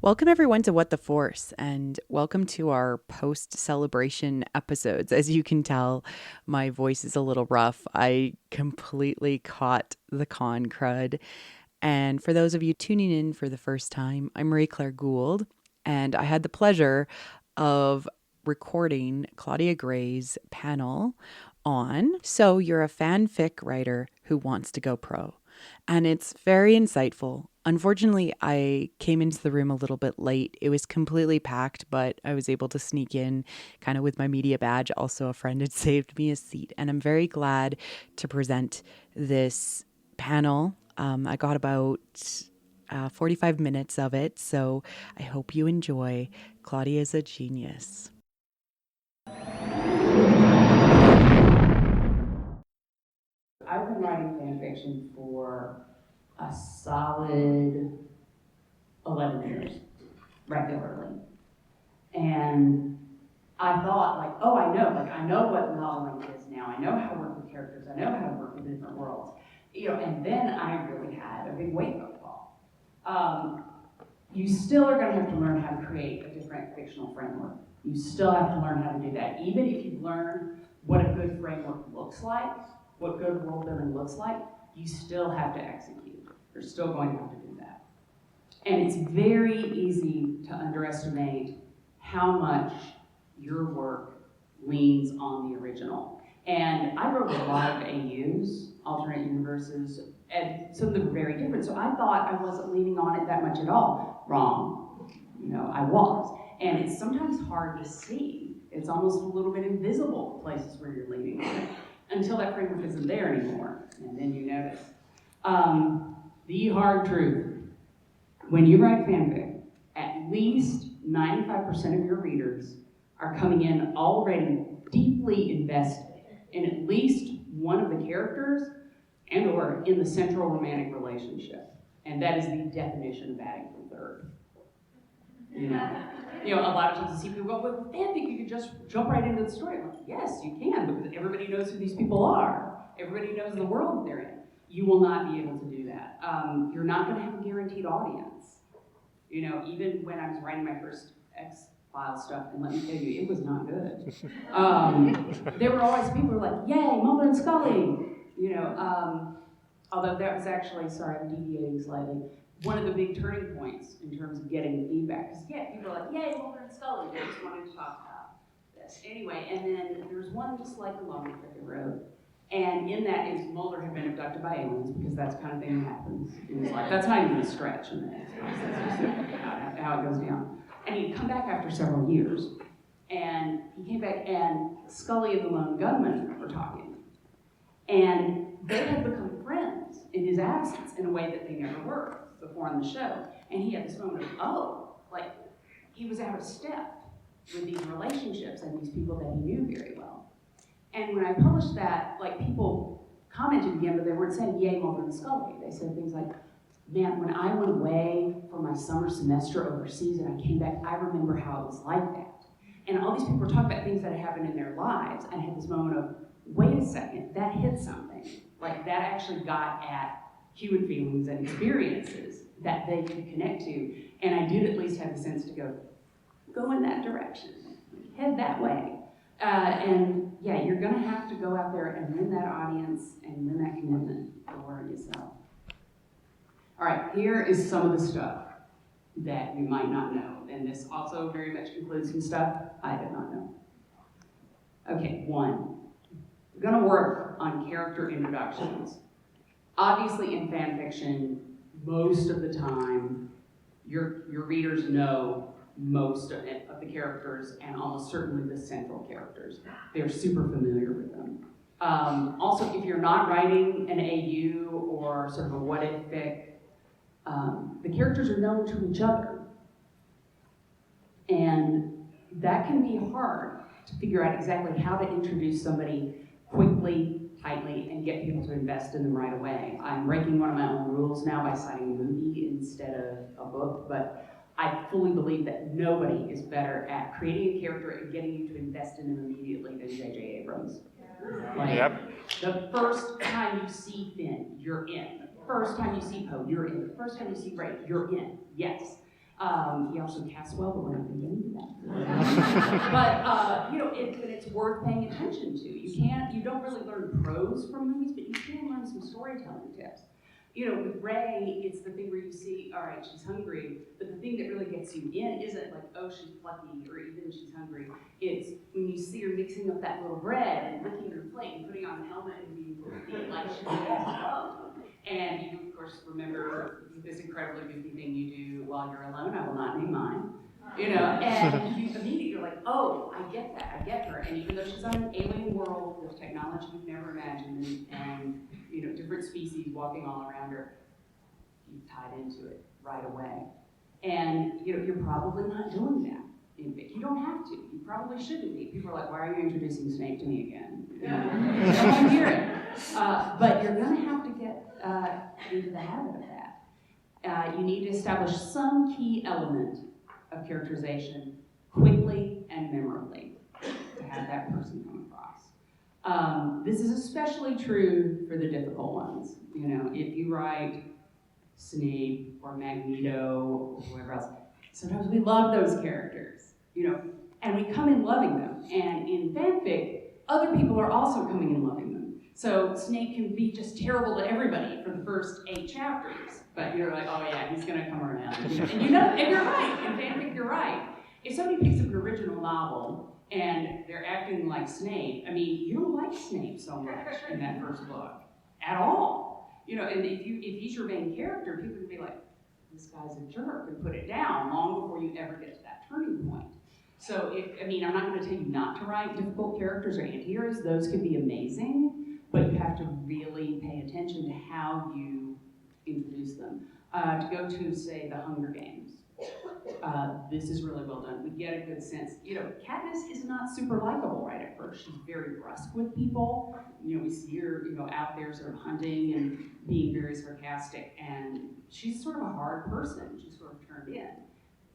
Welcome, everyone, to What the Force, and welcome to our post celebration episodes. As you can tell, my voice is a little rough. I completely caught the con crud. And for those of you tuning in for the first time, I'm Marie-Claire Gould, and I had the pleasure of recording Claudia Gray's panel on So You're a Fanfic Writer Who Wants to Go Pro. And it's very insightful. Unfortunately, I came into the room a little bit late. It was completely packed, but I was able to sneak in kind of with my media badge. Also, a friend had saved me a seat, and I'm very glad to present this panel. I got about 45 minutes of it, so I hope you enjoy. Claudia's a genius. I've been writing fan fiction for a solid 11 years, regularly. And I thought, I know what noveling is now. I know how to work with characters. I know how to work with different worlds. And then I really had a big wake-up call. You still are going to have to learn how to create a different fictional framework. You still have to learn how to do that. Even if you've learned what a good framework looks like, what good world building looks like, you still have to execute. You're still going to have to do that. And it's very easy to underestimate how much your work leans on the original. And I wrote a lot of AUs, alternate universes, and some of them were very different. So I thought I wasn't leaning on it that much at all. Wrong. I was. And it's sometimes hard to see. It's almost a little bit invisible, places where you're leaning on it, until that framework isn't there anymore, and then you notice. The hard truth, when you write fanfic, at least 95% of your readers are coming in already deeply invested in at least one of the characters and or in the central romantic relationship. And that is the definition of adding the third. A lot of times I see people go, well, fanfic, you could just jump right into the story. I'm like, yes, you can, because everybody knows who these people are. Everybody knows the world that they're in. You will not be able to do that. You're not going to have a guaranteed audience. Even when I was writing my first X-Files stuff, and let me tell you, it was not good. There were always people who were like, yay, Mulder and Scully. Although that was actually, sorry, I'm deviating slightly, one of the big turning points in terms of getting feedback. Because, people are like, yay, Mulder and Scully. They just wanted to talk about this. Anyway, and then there's one just like the long that they wrote. And in that is Mulder had been abducted by aliens, because that's the kind of thing that happens in his life. That's not even a stretch in this. That's just how it goes down. And he'd come back after several years. And he came back, and Scully and the lone gunman were talking. And they had become friends in his absence in a way that they never were before on the show. And he had this moment of, he was out of step with these relationships and these people that he knew very well. And when I published that, people commented again, but they weren't saying, yay, Mulder and Scully. They said things like, man, when I went away for my summer semester overseas and I came back, I remember how it was like that. And all these people were talking about things that had happened in their lives, and had this moment of, wait a second, that hit something. That actually got at human feelings and experiences that they could connect to. And I did at least have the sense to go in that direction, head that way. You're gonna have to go out there and win that audience and win that commitment for yourself. All right, here is some of the stuff that you might not know. And this also very much includes some stuff I did not know. Okay, 1. We're gonna work on character introductions. Obviously in fan fiction, most of the time, your readers know most of the characters, and almost certainly the central characters. They're super familiar with them. Also, if you're not writing an AU or sort of a what-if fic, the characters are known to each other. And that can be hard to figure out exactly how to introduce somebody quickly, tightly, and get people to invest in them right away. I'm breaking one of my own rules now by citing a movie instead of a book, but I fully believe that nobody is better at creating a character and getting you to invest in them immediately than J.J. Abrams. The first time you see Finn, you're in. The first time you see Poe, you're in. The first time you see Rey, you're in. Yes. He also casts well, but we're not going to get into that. But it's worth paying attention to. You don't really learn prose from movies, but you can learn some storytelling tips. With Ray, it's the thing where you see, all right, she's hungry, but the thing that really gets you in isn't like, oh, she's plucky, or even she's hungry. It's when you see her mixing up that little bread and licking her plate and putting on the helmet and being like she's alone. And you, of course, remember this incredibly goofy thing you do while you're alone. I will not name mine. And you immediately are like, oh, I get that, I get her. And even though she's on an alien world with technology you've never imagined and different species walking all around her, you've tied into it right away. And you're probably not doing that. You don't have to. You probably shouldn't be. People are like, why are you introducing Snape to me again? I'm hearing. But you're going to have to get into the habit of that. You need to establish some key element of characterization quickly and memorably to have that person come across. This is especially true for the difficult ones. If you write Snape or Magneto or whoever else, sometimes we love those characters, and we come in loving them. And in fanfic, other people are also coming in loving them. So Snape can be just terrible to everybody for the first 8 chapters, but you're like, oh yeah, he's gonna come around. And you're right, in fanfic you're right. If somebody picks up an original novel and they're acting like Snape, you don't like Snape so much in that first book, at all. And if he's your main character, people can be like, this guy's a jerk, and put it down long before you ever get to that turning point. So I'm not gonna tell you not to write difficult characters or anti-heroes, those can be amazing, but you have to really pay attention to how you introduce them. To go to, say, the Hunger Games, this is really well done. We get a good sense. Katniss is not super likable right at first. She's very brusque with people. We see her, out there sort of hunting and being very sarcastic, and she's sort of a hard person. She's sort of turned in.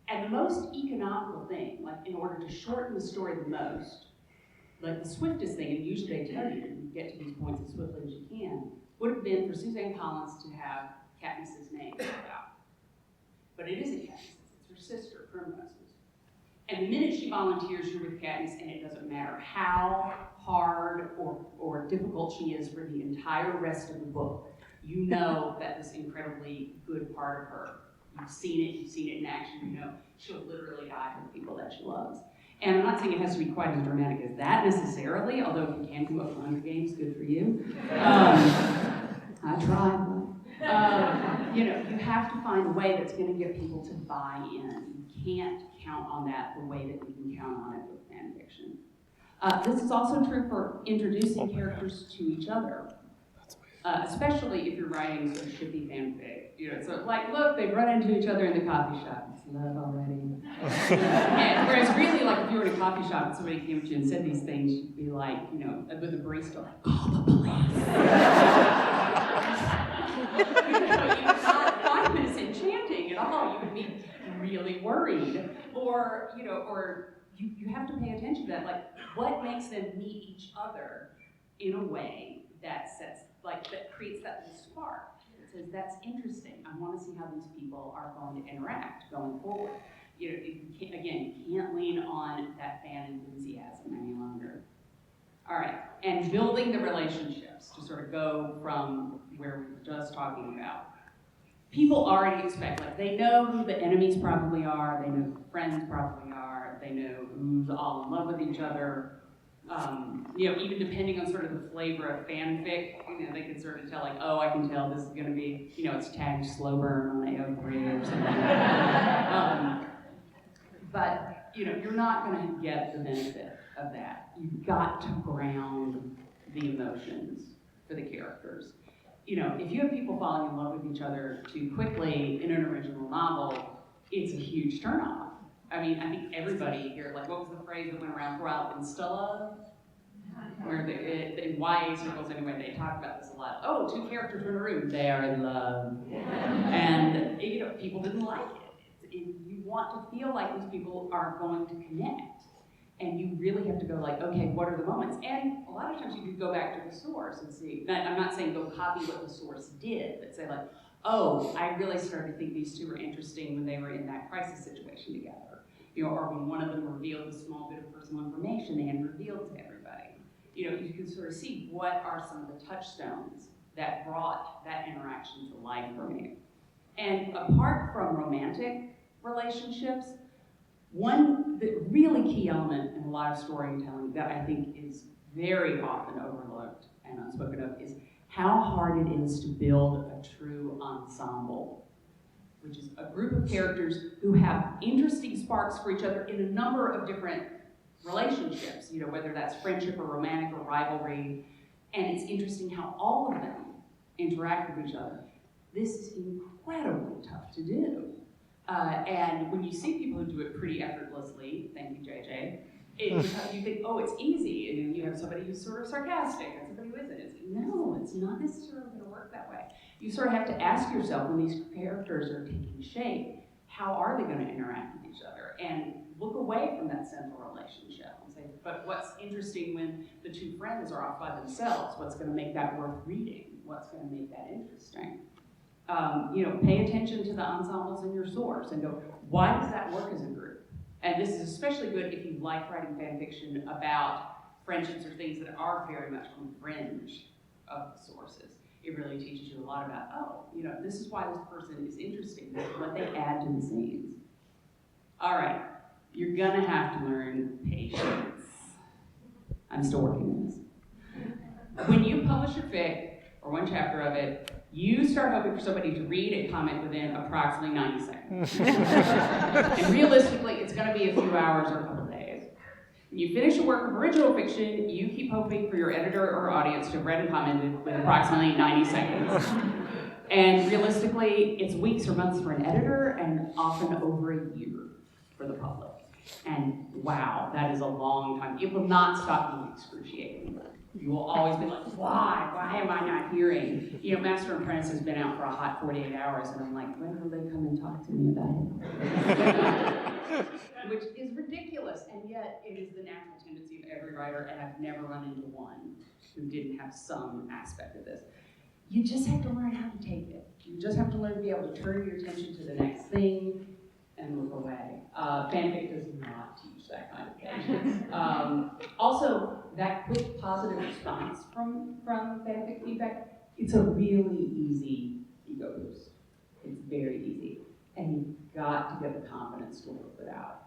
And the most economical thing, like in order to shorten the story the most, like the swiftest thing, and usually they tell you to get to these points as swiftly as you can, would have been for Suzanne Collins to have Katniss's name spelled out. But it isn't Katniss, it's her sister, Primrose's. And the minute she volunteers, you're with Katniss, and it doesn't matter how hard or difficult she is for the entire rest of the book, you know that this incredibly good part of her. You've seen it in action, she'll literally die for the people that she loves. And I'm not saying it has to be quite as dramatic as that necessarily, although if you can come up with 100 games, good for you. I tried, but you have to find a way that's going to get people to buy in. You can't count on that the way that you can count on it with fan fiction. This is also true for introducing characters to each other. Especially if you're writing sort of shippy fanfic. So like, look, they've run into each other in the coffee shop. It's love already. And whereas really, like, if you were in a coffee shop and somebody came to you and said these things, you'd be like, with a barista, like, call the police. It's not 5 minutes enchanting at all. You would be really worried. Or you have to pay attention to that. Like, what makes them meet each other in a way that creates that spark. It says, that's interesting. I want to see how these people are going to interact going forward. You can't lean on that fan enthusiasm any longer. All right, and building the relationships to sort of go from where we were just talking about. People already expect, they know who the enemies probably are, they know who the friends probably are, they know who's all in love with each other. Even depending on sort of the flavor of fanfic, they can sort of tell, I can tell this is going to be, it's tagged slow burn on AO3 or something like that. But, you're not going to get the benefit of that. You've got to ground the emotions for the characters. If you have people falling in love with each other too quickly in an original novel, it's a huge turnoff. I think everybody here, what was the phrase that went around for a while? Insta-love? Where in YA circles anyway, they talk about this a lot. Oh, 2 characters are in a room, they are in love. And, people didn't like it. You want to feel like these people are going to connect. And you really have to go okay, what are the moments? And a lot of times you can go back to the source and see. I'm not saying go copy what the source did, but say oh, I really started to think these two were interesting when they were in that crisis situation together. Or when one of them revealed a small bit of personal information they hadn't revealed to everybody. You can sort of see what are some of the touchstones that brought that interaction to life for me. And apart from romantic relationships, the really key element in a lot of storytelling that I think is very often overlooked and unspoken of is how hard it is to build a true ensemble, which is a group of characters who have interesting sparks for each other in a number of different relationships, whether that's friendship or romantic or rivalry, and it's interesting how all of them interact with each other. This is incredibly tough to do. And when you see people who do it pretty effortlessly, thank you, JJ, you think, oh, it's easy. And you have somebody who's sort of sarcastic and somebody who isn't. No, it's not necessarily going to work that way. You sort of have to ask yourself when these characters are taking shape, how are they going to interact with each other? And look away from that central relationship and say, but what's interesting when the two friends are off by themselves? What's going to make that worth reading? What's going to make that interesting? Pay attention to the ensembles in your source and go, why does that work as a group? And this is especially good if you like writing fan fiction about friendships or things that are very much on the fringe of the sources. It really teaches you a lot about, this is why this person is interesting, this is what they add to the scenes. All right, you're gonna have to learn patience. I'm still working on this. When you publish your fic, or one chapter of it, you start hoping for somebody to read and comment within approximately 90 seconds. And realistically, it's going to be a few hours or a couple days. When you finish a work of original fiction, you keep hoping for your editor or audience to have read and commented within approximately 90 seconds. And realistically, it's weeks or months for an editor, and often over a year for the public. And wow, that is a long time. It will not stop being excruciating. You will always be like, why? Why am I not hearing? Master and Apprentice has been out for a hot 48 hours, and I'm like, when will they come and talk to me about it? Which is ridiculous, and yet it is the natural tendency of every writer, and I've never run into one who didn't have some aspect of this. You just have to learn how to take it. You just have to learn to be able to turn your attention to the next thing and look away. Fanfic does not teach that kind of patience. Also, that quick positive response from fanfic feedback, it's a really easy ego boost. It's very easy. And you've got to get the confidence to work it out.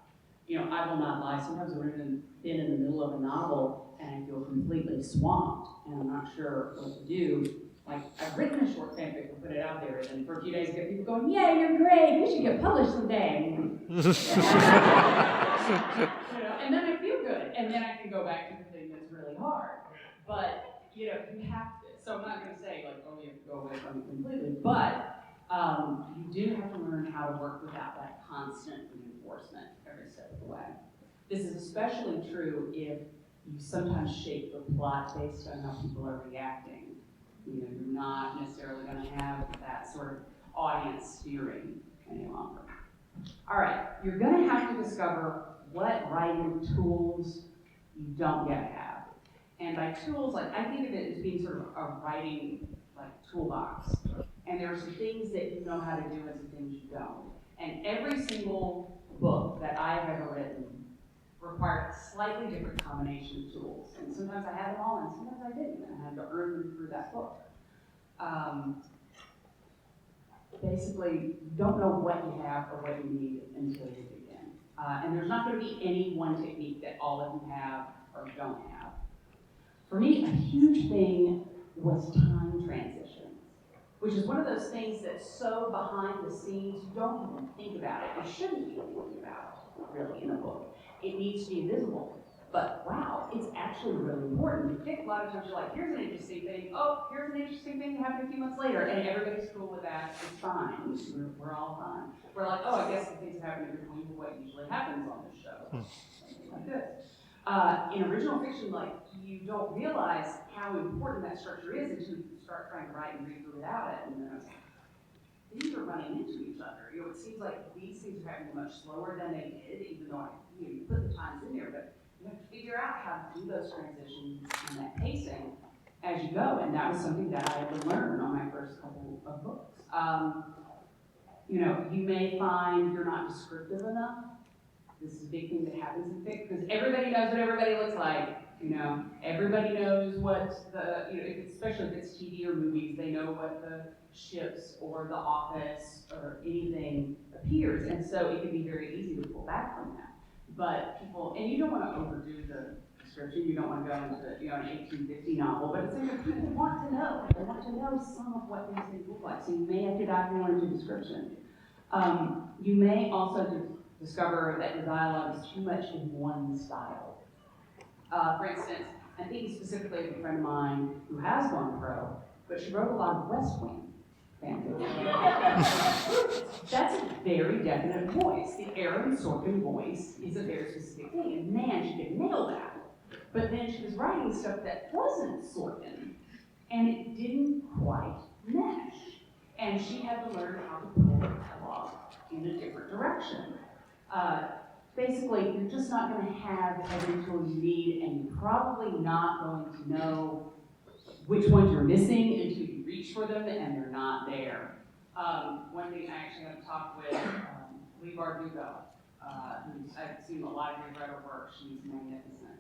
I will not lie, sometimes I've been in the middle of a novel and I feel completely swamped and I'm not sure what to do. Like, I've written a short fanfic and put it out there, and then for a few days I get people going, yay, you're great, you should get published someday. And then I feel good, and then I can go back to the thing that's really hard. But, you have to, so I'm not going to say, like, oh, you have to go away from it completely, but you do have to learn how to work without that constant reinforcement every step of the way. This is especially true if you sometimes shape the plot based on how people are reacting. You're not necessarily going to have that sort of audience steering any longer. All right, you're going to have to discover what writing tools you don't yet have. And by tools, I think of it as being sort of a writing toolbox. And there are some things that you know how to do and some things you don't. And every single book that I've ever written required a slightly different combination of tools. And sometimes I had them all, and sometimes I didn't. And I had to earn them through that book. Basically, you don't know what you have or what you need until you begin. And there's not going to be any one technique that all of you have or don't have. For me, a huge thing was time transitions, which is one of those things that's so behind the scenes, you don't even think about it. You shouldn't be thinking about it, really, in a book. It needs to be visible. But wow, it's actually really important. You think a lot of times you're like, here's an interesting thing. Oh, here's an interesting thing that happened a few months later. And everybody's cool with that. It's fine. We're all fine. We're like, oh, I guess the things that happen in between what usually happens on this show. Something like this. In original fiction, you don't realize how important that structure is until you start trying to write and read without it. And then it's like, these are running into each other. It seems like these things are happening much slower than they did, even though you put the times in there. But you have to figure out how to do those transitions and that pacing as you go, and that was something that I had to learn on my first couple of books. You know, you may find you're not descriptive enough. This is a big thing that happens in fic, because everybody knows what everybody looks like. You know, everybody knows what the, you know, especially if it's TV or movies, they know what the ships or the office or anything appears, and so it can be very easy to pull back from that. But people, and you don't want to overdo the description, you don't want to go into, you know, an 1850 novel, but it's like people want to know. They want to know some of what these things look like, so you may have to dive more into description. You may also discover that your dialogue is too much in one style. For instance, I'm thinking specifically of a friend of mine who has gone pro, but she wrote a lot of West Wing fanfic. That's a very definite voice. The Aaron Sorkin voice is a very specific thing, and man, she could nail that. But then she was writing stuff that wasn't Sorkin, and it didn't quite mesh. And she had to learn how to pull her dialogue in a different direction. Basically, you're just not going to have every tool you need, and you're probably not going to know which ones you're missing until you reach for them and they're not there. One thing I actually had to talk with Lee Bardugo, who's, I've seen a lot of her writer work. She's magnificent.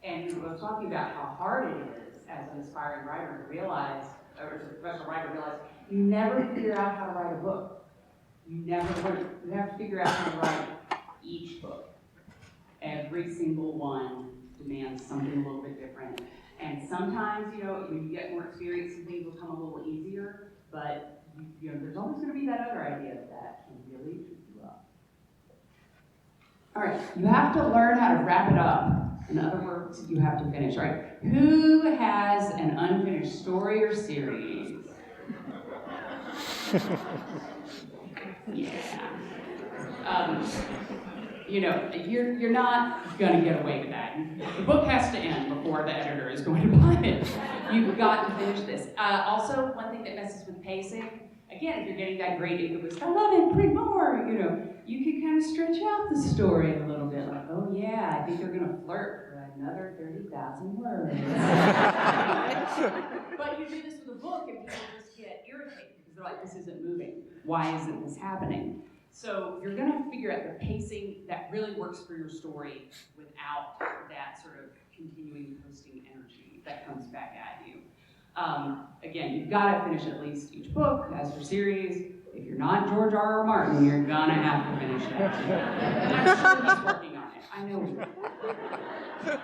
And we were talking about how hard it is as an aspiring writer to realize, or as a professional writer to realize, you never figure out how to write a book. You have to figure out how to write each book. Every single one demands something a little bit different. And sometimes, you know, when you get more experience, some things will come a little easier, but you know, there's always going to be that other idea that can really trip you up. All right, you have to learn how to wrap it up. In other words, you have to finish. All right, who has an unfinished story or series? Yeah. You know, you're not going to get away with that. The book has to end before the editor is going to buy it. You've got to finish this. Also, one thing that messes with pacing, again, if you're getting that great incubus, I love it, print more, you know, you can kind of stretch out the story a little bit, like, oh yeah, I think they're going to flirt for another 30,000 words. But you do this with a book and people just get irritated because they're like, this isn't moving. Why isn't this happening? So you're going to figure out the pacing that really works for your story without that sort of continuing posting energy that comes back at you. Again, you've got to finish at least each book as your series. If you're not George R.R. Martin, you're going to have to finish that. And I'm sure he's working on it. I know he is.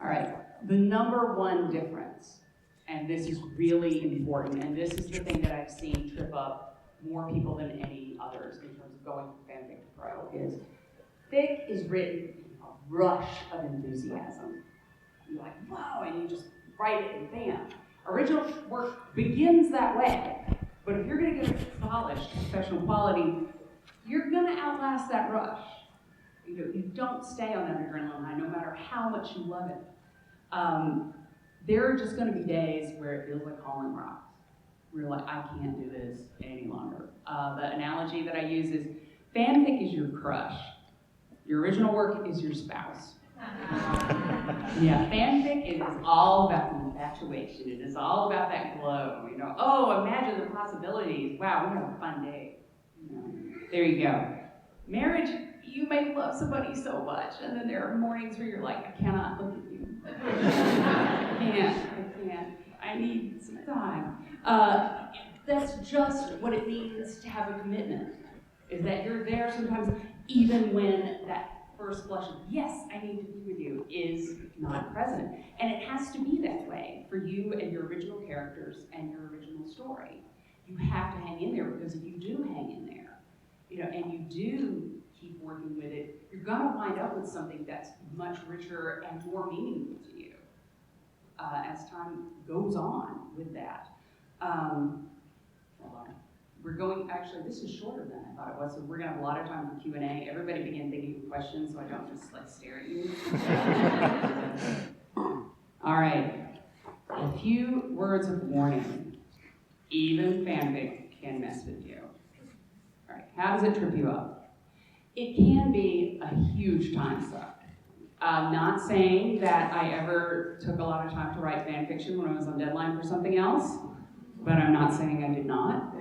All right. The number one difference, and this is really important, and this is the thing that I've seen trip up more people than any others in terms of going from fanfic to pro, is fic is written in a rush of enthusiasm. You're like, wow, and you just write it and bam. Original work begins that way, but if you're going to get it polished, professional quality, you're going to outlast that rush. You don't stay on that adrenaline high, no matter how much you love it. There are just going to be days where it feels like hauling rocks. Where you're like, I can't do this any longer. The analogy that I use is, fanfic is your crush. Your original work is your spouse. Yeah, fanfic is all about the infatuation. It is all about that glow. You know, oh, imagine the possibilities. Wow, we have a fun day. You know, there you go. Marriage, you may love somebody so much, and then there are mornings where you're like, I cannot look at you. I can't. I need some time. That's just what it means to have a commitment, is that you're there sometimes even when that first blush of, yes, I need to be with you, is not present. And it has to be that way for you and your original characters and your original story. You have to hang in there, because if you do hang in there, you know, and you do keep working with it, you're gonna wind up with something that's much richer and more meaningful to you as time goes on with that. We're going, actually, this is shorter than I thought it was, so we're gonna have a lot of time for Q&A. Everybody begin thinking of questions so I don't just like stare at you. All right, a few words of warning. Even fanfic can mess with you. All right, how does it trip you up? It can be a huge time suck. Not saying that I ever took a lot of time to write fan fiction when I was on deadline for something else, but I'm not saying I did not.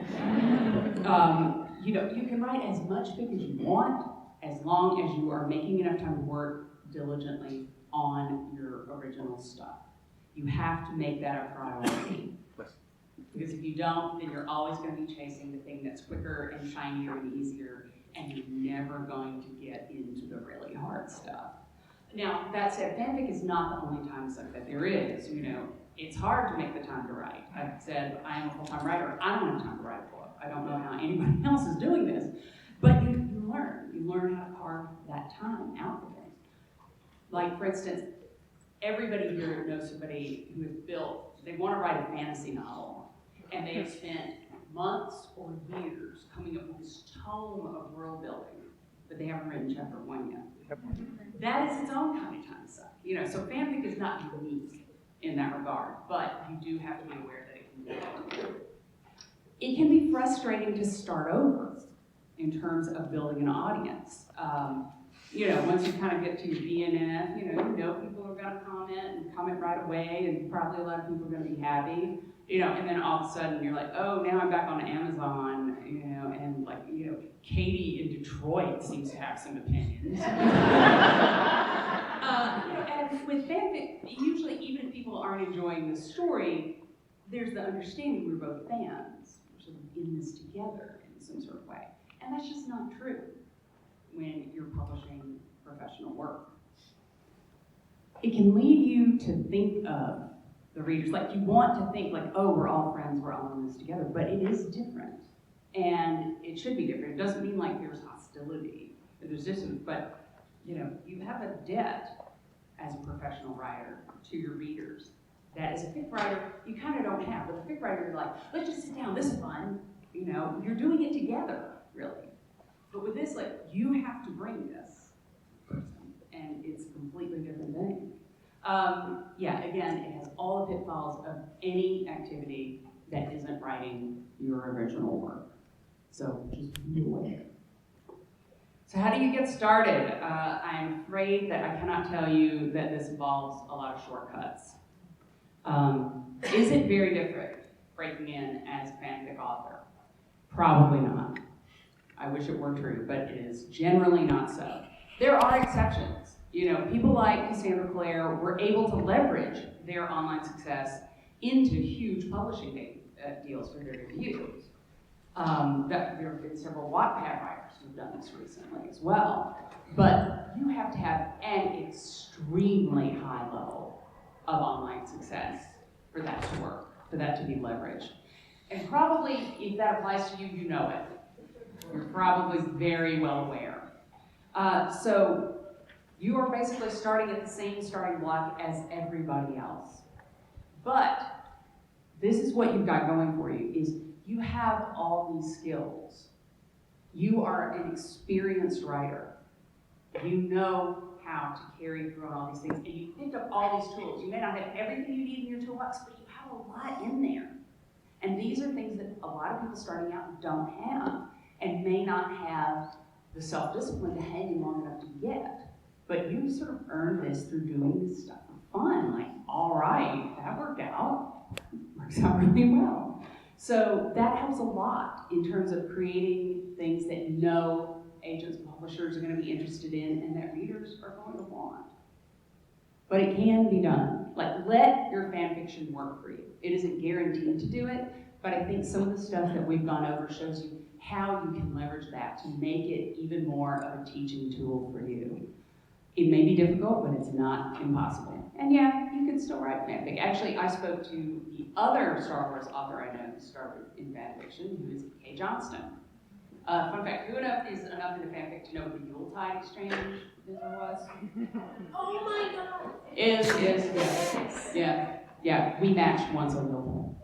You can write as much fic as you want, as long as you are making enough time to work diligently on your original stuff. You have to make that a priority. Because if you don't, then you're always going to be chasing the thing that's quicker and shinier and easier, and you're never going to get into the really hard stuff. Now, that said, fanfic is not the only time suck that there is. It's hard to make the time to write. I've said, I am a full-time writer. I don't have time to write a book. I don't know how anybody else is doing this. But you learn. You learn how to carve that time out for things. Like, for instance, everybody here knows somebody who has built, they want to write a fantasy novel, and they have spent months or years coming up with this tome of world building, but they haven't written chapter 1 yet. Yep. That is its own kind of time suck. So fanfic is not unique in that regard, but you do have to be aware that it can be. It can be frustrating to start over in terms of building an audience. Once you kind of get to your DNF, people are going to comment right away, and probably a lot of people are going to be happy. And then all of a sudden you're like, oh, now I'm back on Amazon, and Katie in Detroit seems to have some opinions. And with fanfic, usually even if people aren't enjoying the story, there's the understanding we're both fans. We're sort of in this together in some sort of way. And that's just not true when you're publishing professional work. It can lead you to think of the readers, you want to think oh, we're all friends, we're all in this together, but it is different. And it should be different. It doesn't mean there's hostility or there's distance, but you have a debt as a professional writer to your readers that as a fic writer, you kind of don't have. With a fic writer, you're like, let's just sit down, this is fun. You're doing it together, really. But with this, you have to bring this person, and it's a completely different thing. Again, it has all the pitfalls of any activity that isn't writing your original work. So just be aware. So how do you get started? I'm afraid that I cannot tell you that this involves a lot of shortcuts. Is it very different breaking in as a fanfic author? Probably not. I wish it were true, but it is generally not so. There are exceptions. People like Cassandra Clare were able to leverage their online success into huge publishing deals for their debuts. There have been several Wattpad writers who've done this recently as well. But you have to have an extremely high level of online success for that to work, for that to be leveraged. And probably, if that applies to you, you know it. You're probably very well aware. So you are basically starting at the same starting block as everybody else. But this is what you've got going for you, is you have all these skills. You are an experienced writer. You know how to carry through on all these things, and you picked up all these tools. You may not have everything you need in your toolbox, but you have a lot in there. And these are things that a lot of people starting out don't have, and may not have the self-discipline to hang long enough to get. But you sort of earned this through doing this stuff for fun. All right, that worked out. Works out really well. So that helps a lot in terms of creating things that agents and publishers are going to be interested in and that readers are going to want. But it can be done. Let your fan fiction work for you. It isn't guaranteed to do it, but I think some of the stuff that we've gone over shows you how you can leverage that to make it even more of a teaching tool for you. It may be difficult, but it's not impossible. And yeah, you can still write fanfic. Actually, I spoke to the other Star Wars author I know who started in fanfiction, who is Kay Johnston. Fun fact, who is enough into fanfic to know what the Yuletide exchange is or was? Oh my god! Yeah, we matched once on Yule.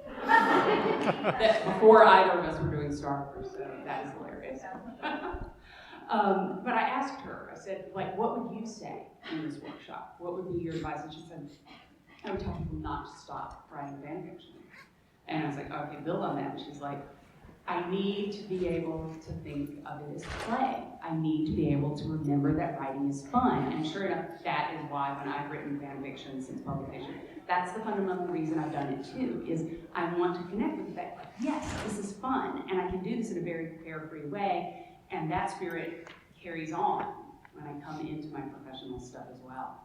Before either of us were doing Star Wars, so that is hilarious. But I asked her, I said, what would you say in this workshop? What would be your advice? And she said, I would tell people not to stop writing fan fiction. And I was like, okay, build on that. And she's like, I need to be able to think of it as play. I need to be able to remember that writing is fun. And sure enough, that is why when I've written fan fiction since publication, that's the fundamental reason I've done it too, is I want to connect with the fact, like, yes, this is fun, and I can do this in a very carefree way, and that spirit carries on when I come into my professional stuff as well.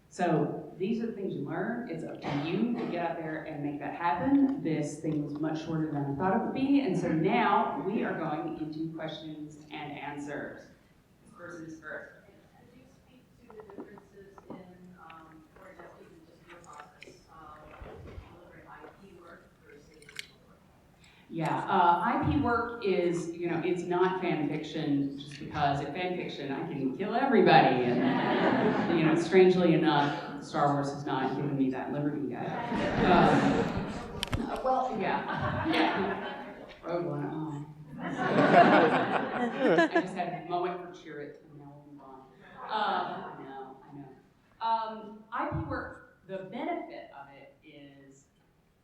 So these are the things you learn. It's up to you to get out there and make that happen. This thing was much shorter than I thought it would be, and so now we are going into questions and answers. This person is first. Could you speak to the differences in, for example, even just your process of delivering IP work versus digital work? Yeah, IP work is, it's not fan fiction just because in fan fiction I can kill everybody. And, strangely enough, Star Wars has not given me that liberty yet. Well, yeah. Rogue One, oh. I just had a moment for cheer it, and now we'll move on. I know. IP work, the benefit of it is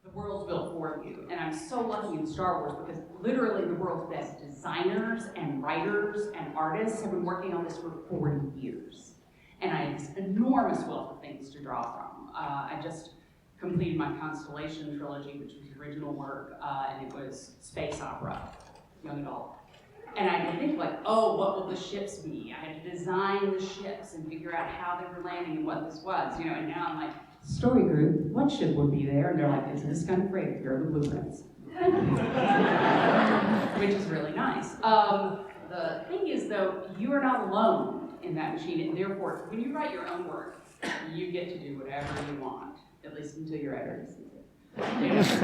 the world's built for you. And I'm so lucky in Star Wars because literally the world's best designers and writers and artists have been working on this for 40 years. And I have this enormous wealth of things to draw from. I just completed my Constellation trilogy, which was original work, and it was space opera, young adult. And I had to think like, oh, what will the ships be? I had to design the ships and figure out how they were landing and what this was, and now I'm like, story group, what ship would be there? And they're like, it's this kind of freighter, here are the blueprints. Which is really nice. The thing is though, you are not alone in that machine, and therefore, when you write your own work, you get to do whatever you want, at least until your editor sees it.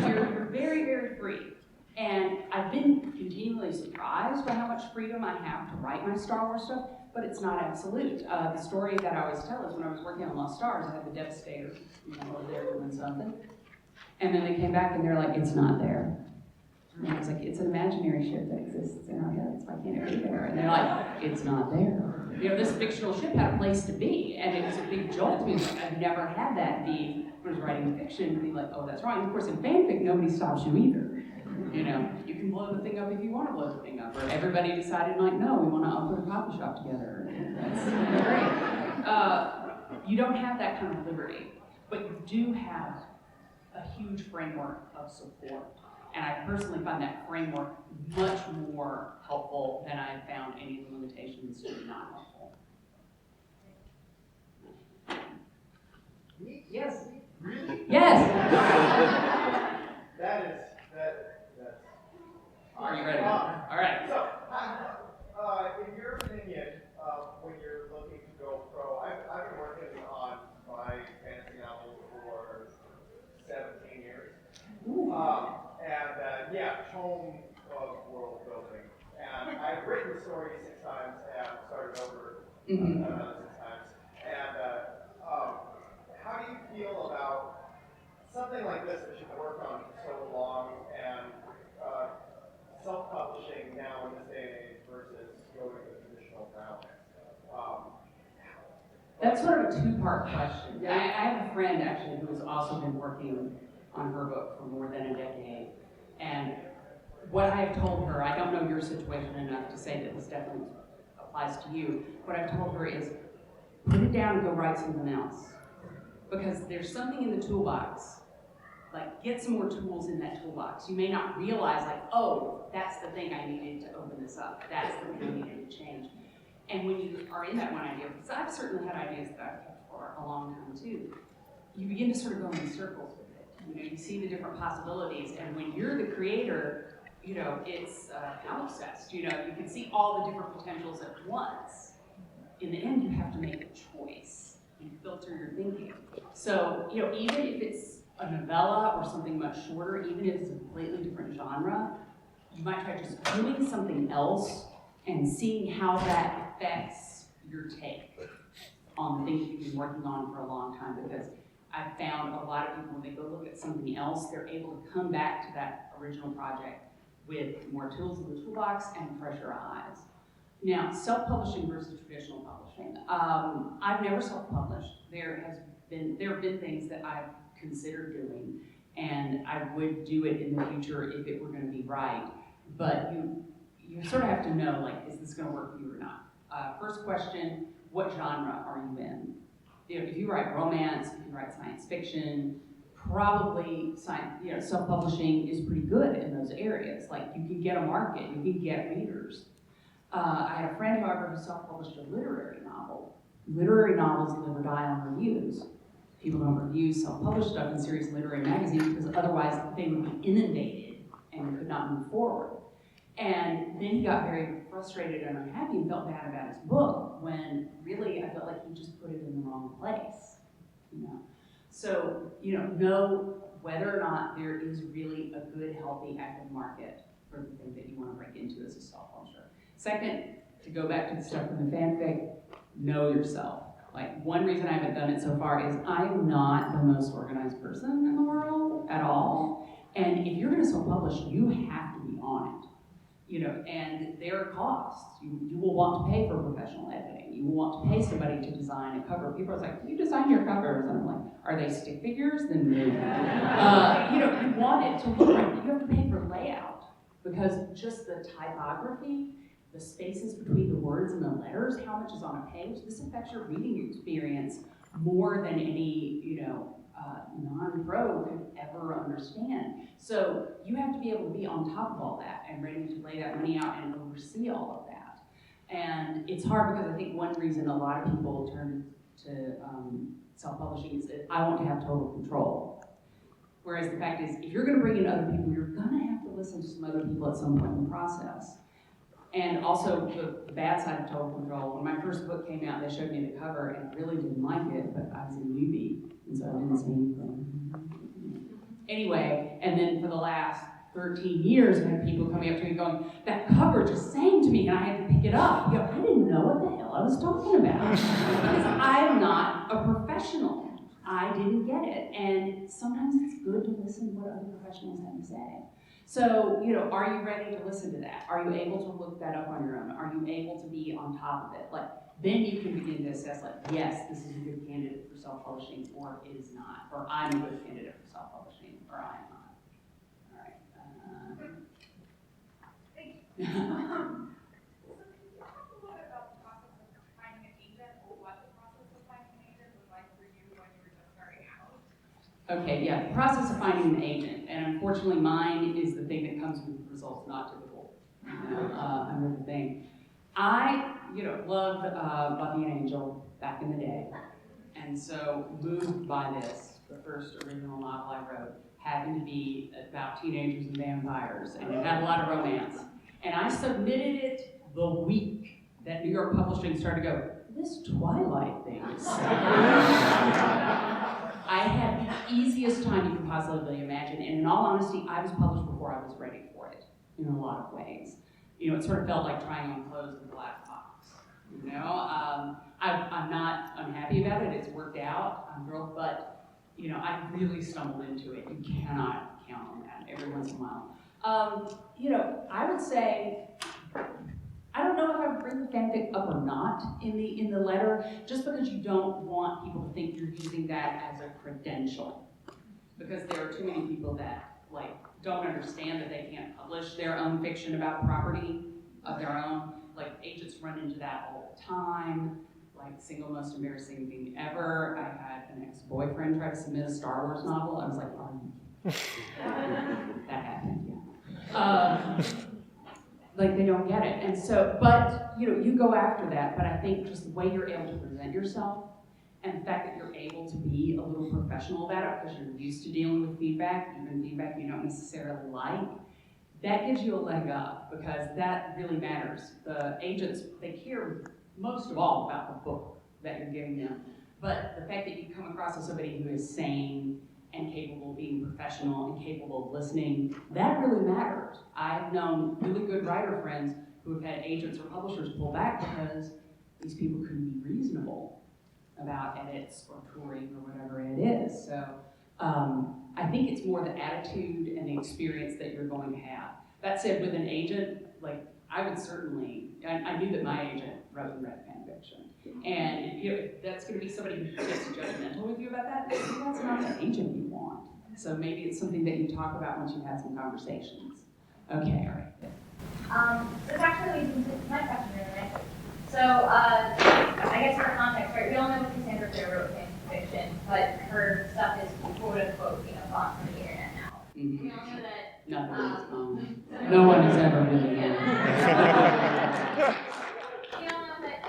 You're very, very free. And I've been continually surprised by how much freedom I have to write my Star Wars stuff, but it's not absolute. The story that I always tell is when I was working on Lost Stars, I had the Devastator, over there doing something. And then they came back and they're like, it's not there. And I was like, it's an imaginary ship that exists in our heads, why can't it be there? And they're like, it's not there. This fictional ship had a place to be, and it was a big jolt to me. Like, I've never had that be, when I was writing fiction, be like, oh, that's wrong. And of course, in fanfic, nobody stops you either. You can blow the thing up if you want to blow the thing up. Or everybody decided, like, no, we want to put a coffee shop together. That's great. You don't have that kind of liberty, but you do have a huge framework of support. And I personally find that framework much more helpful than I've found any of the limitations to be not helpful. Yes? Really? Yes! That's. Are you ready? All right. So, in your opinion, when you're looking to go pro, I've been working on my fantasy novel for 17 years. Home of world building. And I've written the story 6 times and started over another 6 times. And how do you feel about something like this that you've worked on for so long and self-publishing now in this day and age versus going the traditional route? That's sort of a two-part question. I have a friend actually who has also been working on her book for more than a decade. And what I have told her, I don't know your situation enough to say that this definitely applies to you. What I've told her is, put it down and go write something else. Because there's something in the toolbox. Like, get some more tools in that toolbox. You may not realize, like, oh, that's the thing I needed to open this up. That's the thing I needed to change. And when you are in that one idea, because I've certainly had ideas that I've kept for a long time too, you begin to sort of go in circles with it. You see the different possibilities, and when you're the creator, it's palimpsest. You can see all the different potentials at once. In the end, you have to make a choice and filter your thinking. So, even if it's a novella or something much shorter, even if it's a completely different genre, you might try just doing something else and seeing how that affects your take on the things you've been working on for a long time. Because I've found a lot of people, when they go look at something else, they're able to come back to that original project with more tools in the toolbox and fresher eyes. Now, self-publishing versus traditional publishing. I've never self-published. There have been things that I've considered doing, and I would do it in the future if it were going to be right. but you sort of have to know, like, is this going to work for you or not? First question, what genre are you in? If you write romance, if you write science fiction, probably self-publishing is pretty good in those areas. Like, you can get a market, you can get readers. I had a friend, however, who self-published a literary novel. Literary novels live or die on reviews. People don't review self-published stuff in serious literary magazines because otherwise they would be inundated and could not move forward. And then he got very frustrated and unhappy and felt bad about his book when really I felt like he just put it in the wrong place. So, know whether or not there is really a good, healthy, active market for the thing that you want to break into as a self-publisher. Second, to go back to the stuff from the fanfic, know yourself. Like, one reason I haven't done it so far is I'm not the most organized person in the world at all. And if you're going to self-publish, you have to be on it. And there are costs. You will want to pay for professional editing. You will want to pay somebody to design a cover. People are like, you design your covers. And I'm like, are they stick figures? Then no. You want it to look right. You have to pay for layout because just the typography, the spaces between the words and the letters, how much is on a page, this affects your reading experience more than any, non-pro could ever understand. So you have to be able to be on top of all that and ready to lay that money out and oversee all of that. And it's hard because I think one reason a lot of people turn to self-publishing is that I want to have total control. Whereas the fact is, if you're going to bring in other people, you're going to have to listen to some other people at some point in the process. And also, the bad side of total control, when my first book came out, they showed me the cover, and I really didn't like it, but I was a newbie, and so I didn't say anything. Anyway, and then for the last 13 years, I had people coming up to me going, that cover just sang to me, and I had to pick it up. I didn't know what the hell I was talking about. Because I'm not a professional. I didn't get it. And sometimes it's good to listen to what other professionals have to say. So, are you ready to listen to that? Are you able to look that up on your own? Are you able to be on top of it? Like, then you can begin to assess, like, yes, this is a good candidate for self-publishing, or it is not. Or I'm a good candidate for self-publishing, or I am not. All right. Thank you. So can you talk a little bit about the process of finding an agent, or what the process of finding an agent was like for you when you were just starting out? Okay, yeah, the process of finding an agent, and unfortunately mine is the thing that comes with results not typical, under the thing. I, loved Buffy and Angel back in the day, and so moved by this, the first original novel I wrote, happened to be about teenagers and vampires, and it had a lot of romance. And I submitted it the week that New York Publishing started to go, this Twilight thing is I had the easiest time you can possibly imagine, and in all honesty, I was published before I was ready for it, in a lot of ways. It sort of felt like trying on clothes in a black box, I'm not unhappy about it, it's worked out, I'm thrilled, but, I really stumbled into it. You cannot count on that every once in a while. I would say, I don't know if I would bring the fanfic up or not in the letter, just because you don't want people to think you're using that as a credential. Because there are too many people that don't understand that they can't publish their own fiction about property of their own. Like, agents run into that all the time. Like, single most embarrassing thing ever. I had an ex-boyfriend try to submit a Star Wars novel. I was like, that happened, yeah. They don't get it. And so, but, you go after that, but I think just the way you're able to present yourself and the fact that you're able to be a little professional about it because you're used to dealing with feedback, even feedback you don't necessarily like, that gives you a leg up because that really matters. The agents, they care most of all about the book that you're giving them. But the fact that you come across as somebody who is sane and capable of being professional and capable of listening, that really matters. I've known really good writer friends who have had agents or publishers pull back because these people couldn't be reasonable about edits or touring or whatever it is. So I think it's more the attitude and the experience that you're going to have. That said, with an agent, I would certainly, I knew that my agent wrote and read fan fiction. And if that's going to be somebody who gets judgmental with you about that, maybe that's not the agent you want. So maybe it's something that you talk about once you've had some conversations. Okay, all right. This actually leads into my question really. So, I guess for context, right, we all know Cassandra Clare wrote fiction, but her stuff is quote unquote, gone from the internet now. Mhm. We all know that. Nothing is gone. No one has ever really known. We all know that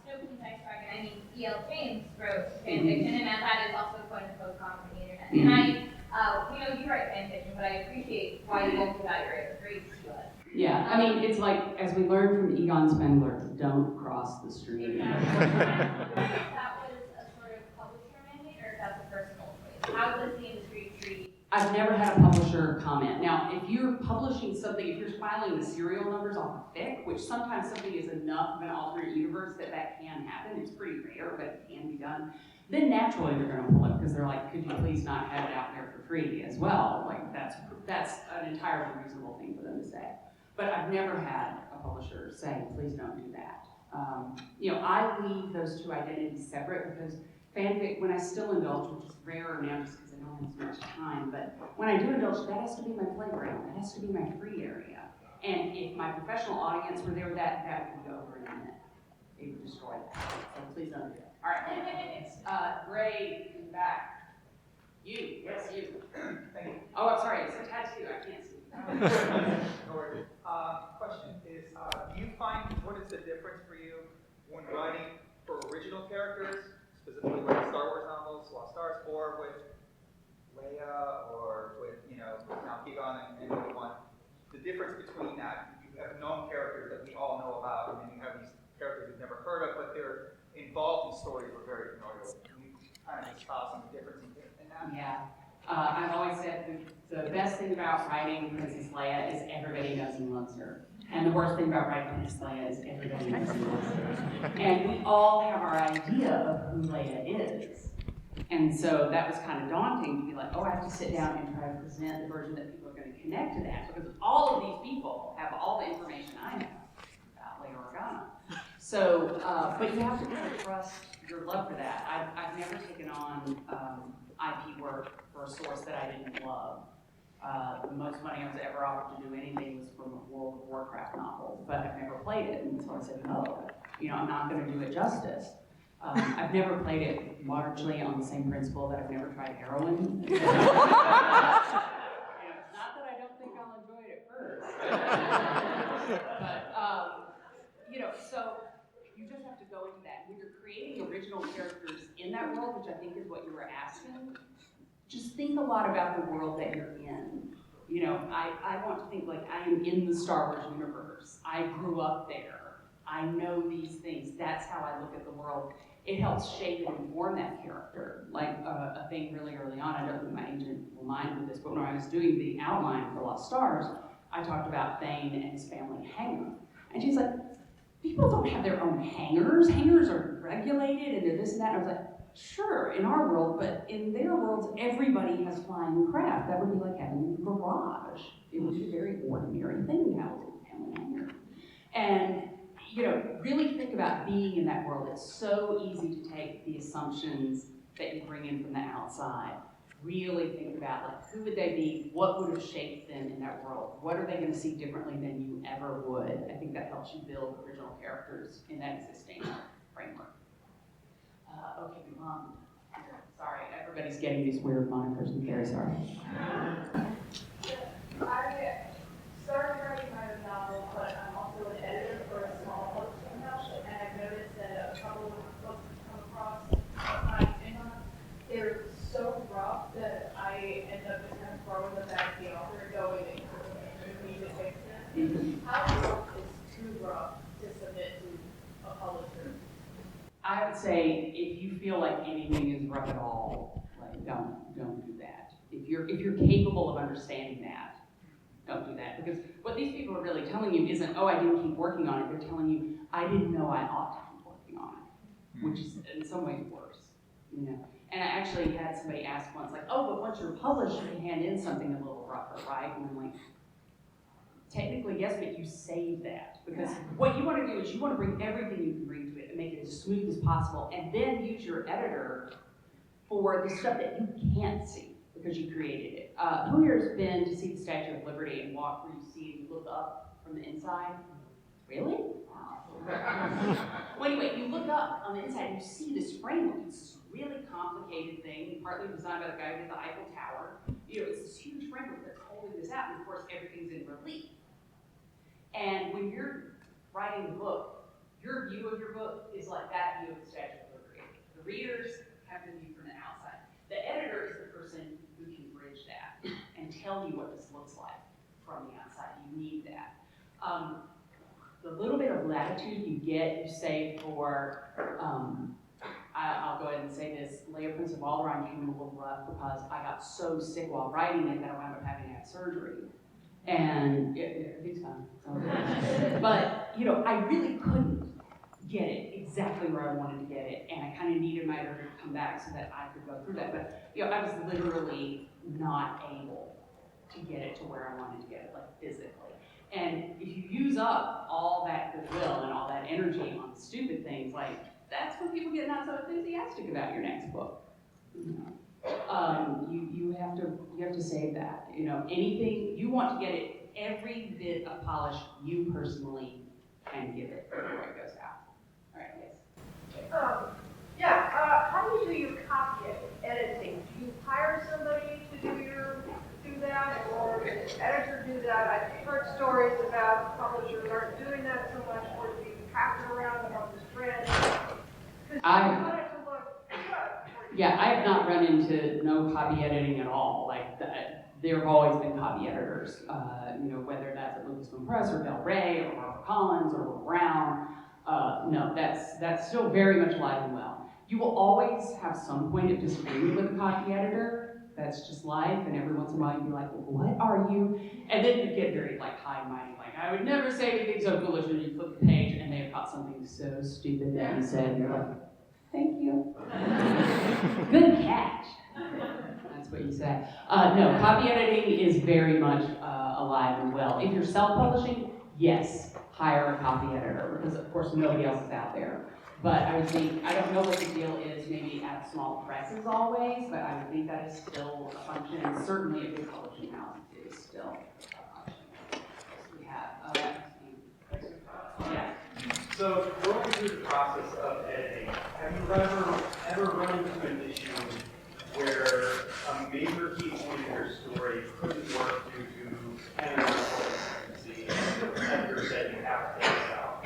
Snow Queen's Ice Dragon, E.L. James wrote fan fiction, and that is also quote unquote gone from the internet. And we know you write fan fiction, but I appreciate why you won't give out your grades to us. Yeah, I mean, it's like, as we learned from Egon Spengler, don't cross the street. That was a sort of publisher mandate, or is that the personal choice? How does the industry treat? I've never had a publisher comment. Now, if you're publishing something, if you're filing the serial numbers off of Fic, which sometimes something is enough of an alternate universe that can happen, it's pretty rare, but it can be done, then naturally they're going to pull it because they're like, could you please not have it out there for free as well? Like, that's an entirely reasonable thing for them to say. But I've never had a publisher say, please don't do that. I leave those two identities separate because fanfic, when I still indulge, which is rarer now just because I don't have as much time, but when I do indulge, that has to be my playground. That has to be my free area. And if my professional audience were there, that would go over in a minute. It would destroy that. So please don't do that. All right. Gray in the back. You. Yes, you. Thank you. Oh, I'm sorry. It's a tattoo. I can't see. No worries. Question is, do you find, what is the difference for you when writing for original characters, specifically with Star Wars novels, Lost Stars, or with Leia, or with, now Keegan and Obi-Wan? The difference between that, you have known characters that we all know about, and then you have these characters we've never heard of, but they're involved in stories we're very familiar with. Can you kind of spot some difference in that? Yeah. I've always said the best thing about writing Princess Leia is everybody knows and loves her. And the worst thing about writing Princess Leia is everybody knows and loves her. And we all have our idea of who Leia is. And so that was kind of daunting to be like, oh, I have to sit down and try to present the version that people are going to connect to that. Because all of these people have all the information I have about Leia Organa. So, but you have to really trust your love for that. I've never taken on IP work for a source that I didn't love. The most money I was ever offered to do anything was from a World of Warcraft novel, but I've never played it, and so I said, no, I'm not going to do it justice. I've never played it largely on the same principle that I've never tried heroin. Not that I don't think I'll enjoy it at first. But, so you just have to go into that. When you're creating original characters in that world, which I think is what you were asking, just think a lot about the world that you're in. I want to think like I am in the Star Wars universe. I grew up there. I know these things. That's how I look at the world. It helps shape and inform that character. Like a thing really early on, I don't think my agent will mind with this, but when I was doing the outline for Lost Stars, I talked about Thane and his family hangar. And she's like, people don't have their own hangars. Hangars are regulated and they're this and that. And I was like, sure, in our world, but in their worlds, everybody has flying craft. That would be like having a garage. It would be a very ordinary thing to have a family hangar. And, really think about being in that world. It's so easy to take the assumptions that you bring in from the outside. Really think about, like, who would they be? What would have shaped them in that world? What are they going to see differently than you ever would? I think that helps you build original characters in that existing framework. Okay, Mom. Sorry, everybody's getting these weird monikers. I'm very sorry. I started writing my own novel, but I'm also an editor for a small publishing house, and I've noticed that a couple of books come across my inbox. They're so rough that I end up just kind of throwing them back to the author and going, you need to fix this. How rough is too rough to submit to a publisher? I would say if you feel like anything is rough at all, like don't do that. If you're capable of understanding that, don't do that. Because what these people are really telling you isn't, oh, I didn't keep working on it. They're telling you, I didn't know I ought to keep working on it, which is in some ways worse. And I actually had somebody ask once, like, oh, but once you're published, you can hand in something a little rougher, right? And I'm like, technically, yes, but you save that. Because what you want to do is you want to bring everything you can bring to it and make it as smooth as possible, and then use your editor for the stuff that you can't see because you created it. Who here's been to see the Statue of Liberty and walk where you see and look up from the inside. Really? Wow. Well, anyway, you look up on the inside and you see this framework. It's this really complicated thing, partly designed by the guy who did the Eiffel Tower. It's this huge framework that's holding this out, and of course, everything's in relief. And when you're writing the book, your view of your book is like that view of the Statue of Liberty. The readers have the view from the outside. The editor is the person who can bridge that and tell you what this looks like from the outside. You need that. The little bit of latitude you get, you say for, I'll go ahead and say this, Leia Prince of Alderaan came in a little rough because I got so sick while writing it that I wound up having to have surgery. And everything's fine. But, I really couldn't get it exactly where I wanted to get it. And I kind of needed my editor to come back so that I could go through that. But, I was literally not able to get it to where I wanted to get it, like physically. And if you use up all that goodwill and all that energy on stupid things, like, that's when people get not so enthusiastic about your next book. You have to save that. Anything you want to get it every bit of polish you personally can give it before it goes out. All right, yes. How do you do your copy editing? Do you hire somebody to do that, or does the editor do that? I've heard stories about publishers aren't doing that so much, or do you pass it around among the friends? I have not run into no copy editing at all. Like, there have always been copy editors, whether that's at Lucasfilm Press or Del Rey or HarperCollins or Will Brown. No, that's still very much alive and well. You will always have some point of disagreement with a copy editor. That's just life, and every once in a while you'd be like, well, what are you? And then you get very high and mighty, like, I would never say anything so foolish, and you flip the page and they've caught something so stupid that you said, and you're like, thank you. Good catch. That's what you say. No, copy editing is very much alive and well. If you're self-publishing, yes, hire a copy editor, because of course nobody else is out there. But I would think, I don't know what the deal is maybe at small presses always, but I would think that is still a function, and certainly a big publishing house is still a function. We have, yeah. So going through the process of editing, have you ever run into an issue where a major key point in your story couldn't work due to anatomical inconsistency, and the editor said you have to take this out?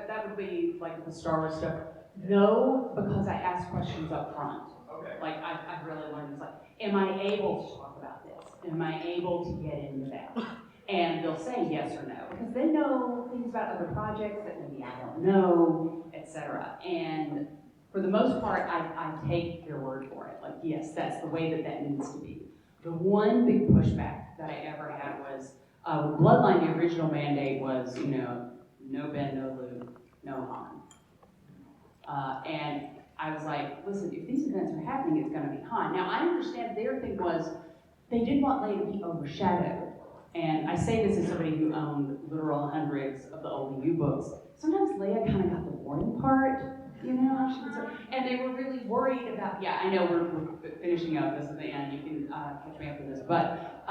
That would be like the Star Wars stuff. No, because I ask questions up front. Okay. Like I've really learned it's like, am I able to talk about this? Am I able to get into that? And they'll say yes or no, because they know things about other projects that maybe I don't know, etc. And for the most part, I take their word for it. Like, yes, that's the way that needs to be. The one big pushback that I ever had was, with Bloodline, the original mandate was, no Ben, no Luke, no Han. And I was like, listen, if these events are happening, it's going to be Han. Now, I understand their thing was they didn't want Leia to be overshadowed. And I say this as somebody who owned literal hundreds of the old EU books. Sometimes Leia kind of got the boring part, and they were really worried about, I know we're finishing up, this is the end, you can catch me up with this, but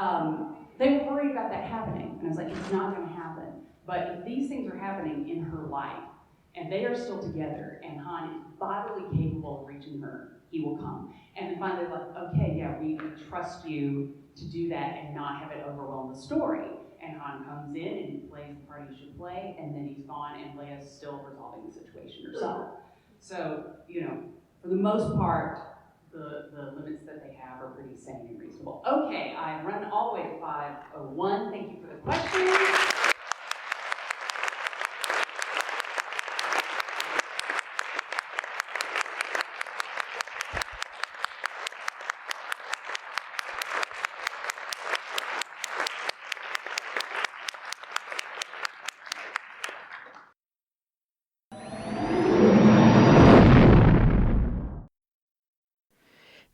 they were worried about that happening. And I was like, it's not going to happen. But if these things are happening in her life, and they are still together, and Han is bodily capable of reaching her, he will come. And then finally, like, okay, we trust you to do that and not have it overwhelm the story. And Han comes in and plays the part he should play, and then he's gone, and Leia's still resolving the situation herself. So, for the most part, the limits that they have are pretty sane and reasonable. Okay, I've run all the way to 5:01. Thank you for the question.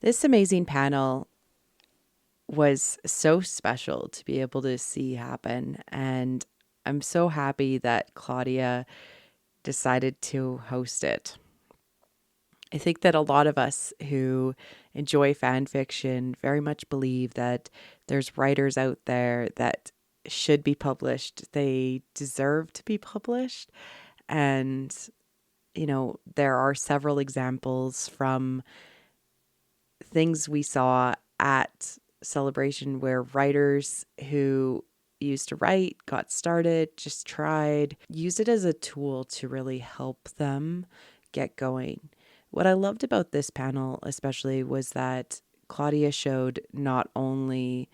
This amazing panel was so special to be able to see happen. And I'm so happy that Claudia decided to host it. I think that a lot of us who enjoy fan fiction very much believe that there's writers out there that should be published. They deserve to be published. And, you know, there are several examples from things we saw at Celebration where writers who used to write, got started, just tried, used it as a tool to really help them get going. What I loved about this panel especially was that Claudia showed not only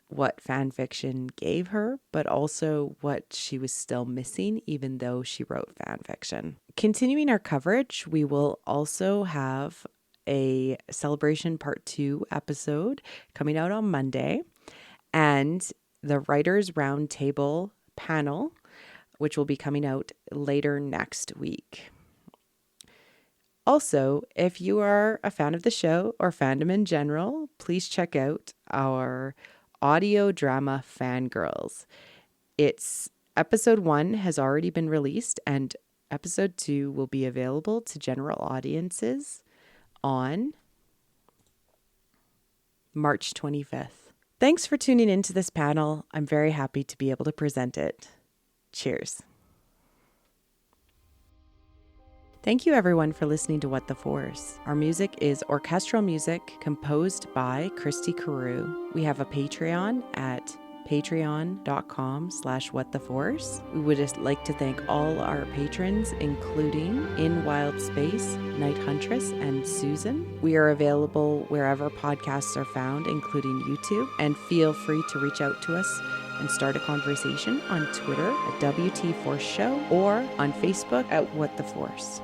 what fan fiction gave her, but also what she was still missing, even though she wrote fan fiction. Continuing our coverage, we will also have a Celebration Part 2 episode coming out on Monday, and the Writers Roundtable panel, which will be coming out later next week. Also, if you are a fan of the show or fandom in general, please check out our audio drama Fangirls. It's episode 1 has already been released, and episode 2 will be available to general audiences on March 25th. Thanks for tuning into this panel. I'm very happy to be able to present it. Cheers. Thank you everyone for listening to What the Force. Our music is orchestral music composed by Christy Carew. We have a Patreon at patreon.com/whattheforce. We would just like to thank all our patrons, including In Wild Space, Night Huntress, and Susan. We are available wherever podcasts are found, including YouTube, and feel free to reach out to us and start a conversation on Twitter at WT Force Show or on Facebook at What the Force.